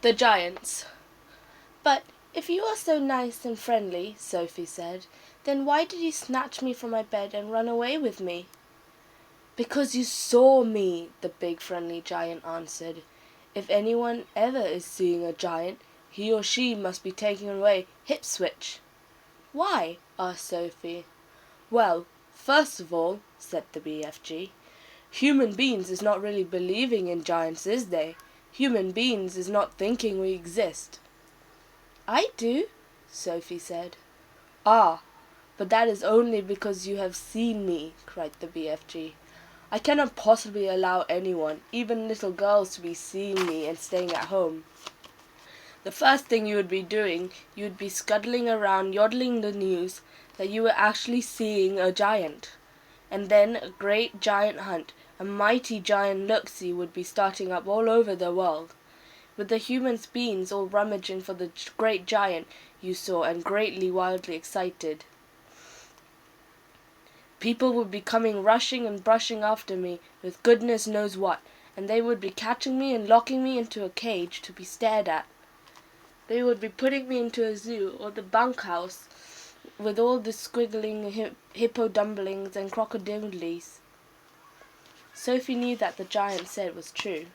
The giants. But if you are so nice and friendly, Sophie said, then why did you snatch me from my bed and run away with me? Because you saw me, the big friendly giant answered. If anyone ever is seeing a giant, he or she must be taken away hip switch. Why? Asked Sophie. Well, first of all, said the BFG, human beings is not really believing in giants, is they? Human beings is not thinking we exist. I do, Sophie said. Ah, but that is only because you have seen me, cried the BFG. I cannot possibly allow anyone, even little girls, to be seeing me and staying at home. The first thing you would be doing, you would be scuttling around yodeling the news that you were actually seeing a giant. And then a great giant hunt, a mighty giant look-see would be starting up all over the world, with the human beings all rummaging for the great giant you saw and greatly wildly excited. People would be coming rushing and brushing after me with goodness knows what, and they would be catching me and locking me into a cage to be stared at. They would be putting me into a zoo or the bunkhouse with all the squiggling hippodumblings and crocodilies. Sophie knew that the giant said was true.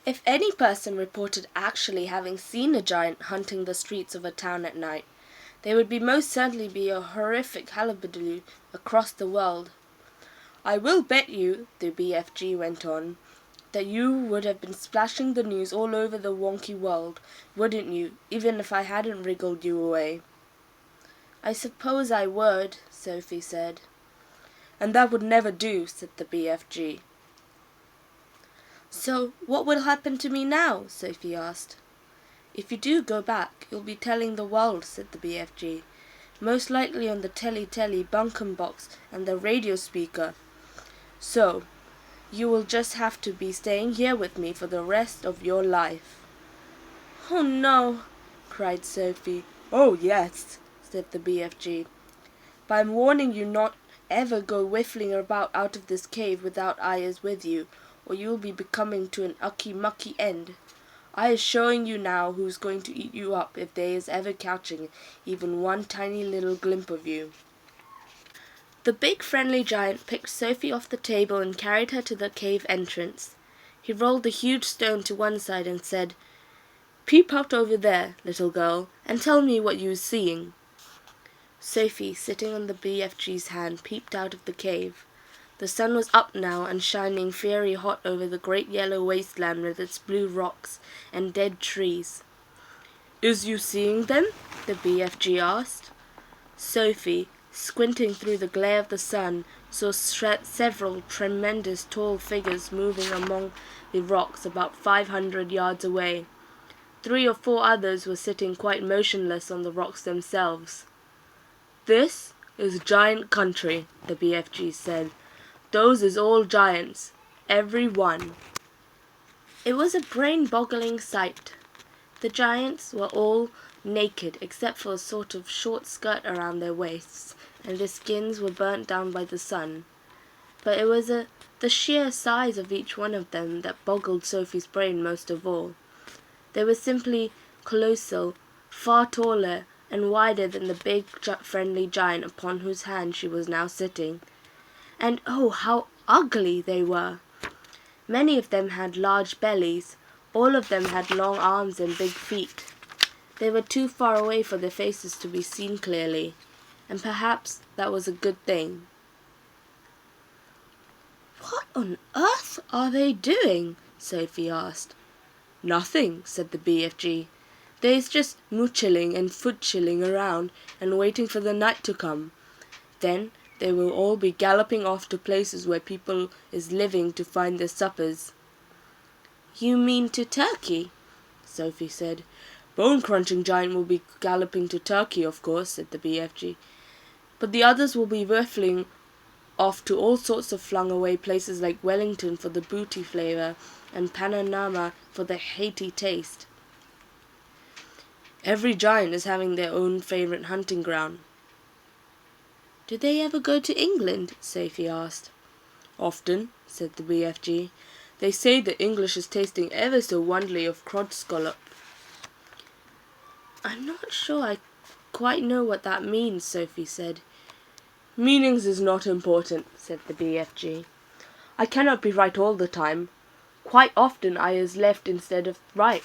If any person reported actually having seen a giant hunting the streets of a town at night, there would most certainly be a horrific hullabaloo across the world. I will bet you, the BFG went on, that you would have been splashing the news all over the wonky world, wouldn't you, even if I hadn't wriggled you away? I suppose I would, Sophie said. And that would never do, said the BFG. So, what will happen to me now? Sophie asked. If you do go back, you'll be telling the world, said the BFG. Most likely on the telly bunkum box and the radio speaker. So, you will just have to be staying here with me for the rest of your life. Oh no, cried Sophie. Oh yes, said the BFG. But I'm warning you not ever go whiffling about out of this cave without I is with you, or you'll be becoming to an ucky-mucky end. I is showing you now who's going to eat you up if they is ever catching even one tiny little glimpse of you. The big friendly giant picked Sophie off the table and carried her to the cave entrance. He rolled the huge stone to one side and said, Peep out over there, little girl, and tell me what you is seeing. Sophie, sitting on the BFG's hand, peeped out of the cave. The sun was up now and shining fiery hot over the great yellow wasteland with its blue rocks and dead trees. Is you seeing them? The BFG asked. Sophie, squinting through the glare of the sun, saw several tremendous tall figures moving among the rocks about 500 yards away. 3 or 4 others were sitting quite motionless on the rocks themselves. This is giant country, the BFG said. Those is all giants, every one. It was a brain-boggling sight. The giants were all naked except for a sort of short skirt around their waists, and their skins were burnt down by the sun. But it was the sheer size of each one of them that boggled Sophie's brain most of all. They were simply colossal, far taller and wider than the big friendly giant upon whose hand she was now sitting. And oh, how ugly they were! Many of them had large bellies. All of them had long arms and big feet. They were too far away for their faces to be seen clearly, and perhaps that was a good thing. What on earth are they doing? Sophie asked. Nothing, said the BFG. They's just moochilling and foot-chilling around and waiting for the night to come. Then they will all be galloping off to places where people is living to find their suppers. You mean to Turkey? Sophie said. Bone-crunching giant will be galloping to Turkey, of course, said the BFG. But the others will be whiffling off to all sorts of flung-away places like Wellington for the booty flavour and Panama for the Haiti taste. Every giant is having their own favourite hunting ground. Do they ever go to England? Sophie asked. Often, said the BFG. They say the English is tasting ever so wonderfully of cod scallop. I'm not sure I quite know what that means, Sophie said. Meanings is not important, said the BFG. I cannot be right all the time. Quite often I is left instead of right.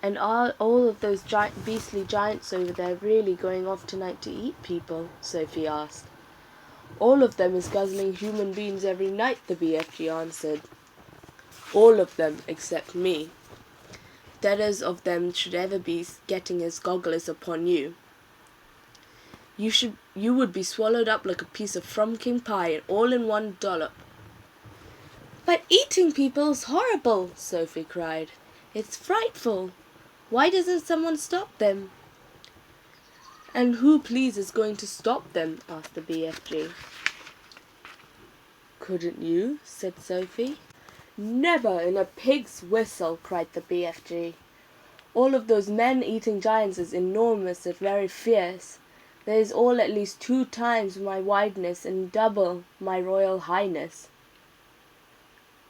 And are all of those beastly giants over there really going off tonight to eat people? Sophie asked. All of them is guzzling human beings every night, the BFG answered. All of them except me. That of them should ever be getting his goggles upon you. You would be swallowed up like a piece of frumpkin pie, all in one dollop. But eating people's horrible, Sophie cried. It's frightful. Why doesn't someone stop them? And who, please, is going to stop them? Asked the BFG. Couldn't you? Said Sophie. Never in a pig's whistle, cried the BFG. All of those men-eating giants is enormous and very fierce. There is all at least 2 times my wideness and double my royal highness.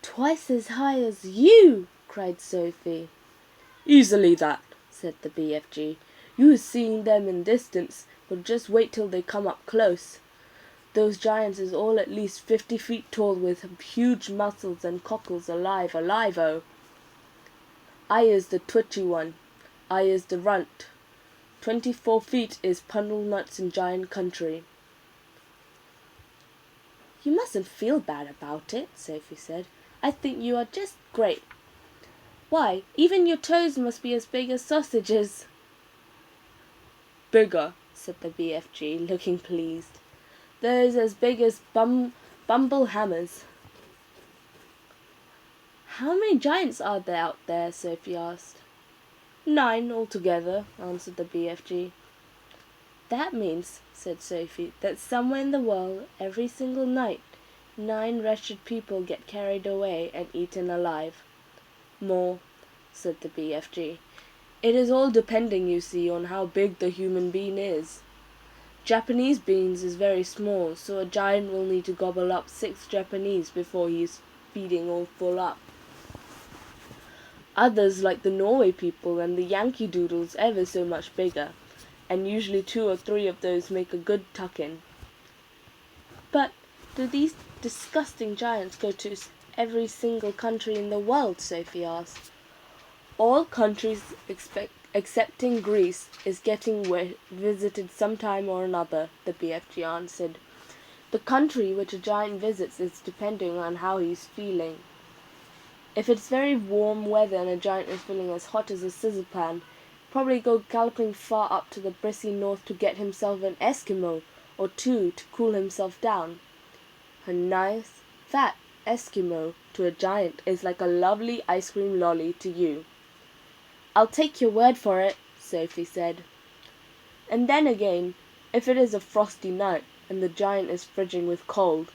Twice as high as you, cried Sophie. Easily that, said the BFG. You is seeing them in distance, but just wait till they come up close. Those giants is all at least 50 feet tall with huge muscles and cockles alive-o. I is the twitchy one. I is the runt. 24 feet is Pundle Nuts in giant country. You mustn't feel bad about it, Sophie said. I think you are just great. Why, even your toes must be as big as sausages. Bigger, said the BFG, looking pleased. They're as big as bumble hammers. How many giants are there out there? Sophie asked. 9 altogether, answered the BFG. That means, said Sophie, that somewhere in the world, every single night, 9 wretched people get carried away and eaten alive. More, said the BFG. It is all depending, you see, on how big the human being is. Japanese beans is very small, so a giant will need to gobble up 6 Japanese before he is feeding all full up. Others, like the Norway people and the Yankee Doodles, ever so much bigger, and usually 2 or 3 of those make a good tuck-in. But do these disgusting giants go to every single country in the world? Sophie asked. All countries excepting Greece is getting visited sometime or another, the BFG answered. The country which a giant visits is depending on how he's feeling. If it's very warm weather and a giant is feeling as hot as a scissor pan, probably go galloping far up to the brissy north to get himself an Eskimo or 2 to cool himself down. A nice, fat Eskimo to a giant is like a lovely ice cream lolly to you. I'll take your word for it, Sophie said. And then again, if it is a frosty night and the giant is fridging with cold,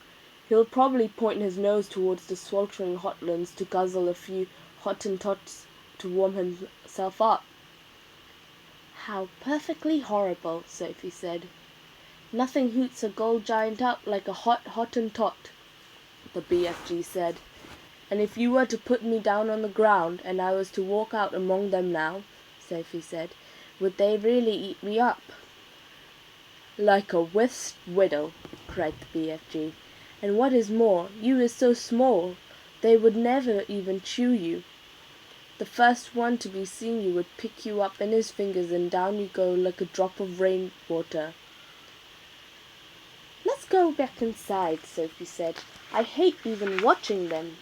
he'll probably point his nose towards the sweltering hotlands to guzzle a few Hottentots to warm himself up. How perfectly horrible, Sophie said. Nothing hoots a gold giant up like a hot Hottentot, the BFG said. And if you were to put me down on the ground and I was to walk out among them now, Sophie said, would they really eat me up? Like a whist whittle, cried the BFG. And what is more, you is so small, they would never even chew you. The first one to be seen you would pick you up in his fingers and down you go like a drop of rainwater. Let's go back inside, Sophie said. I hate even watching them.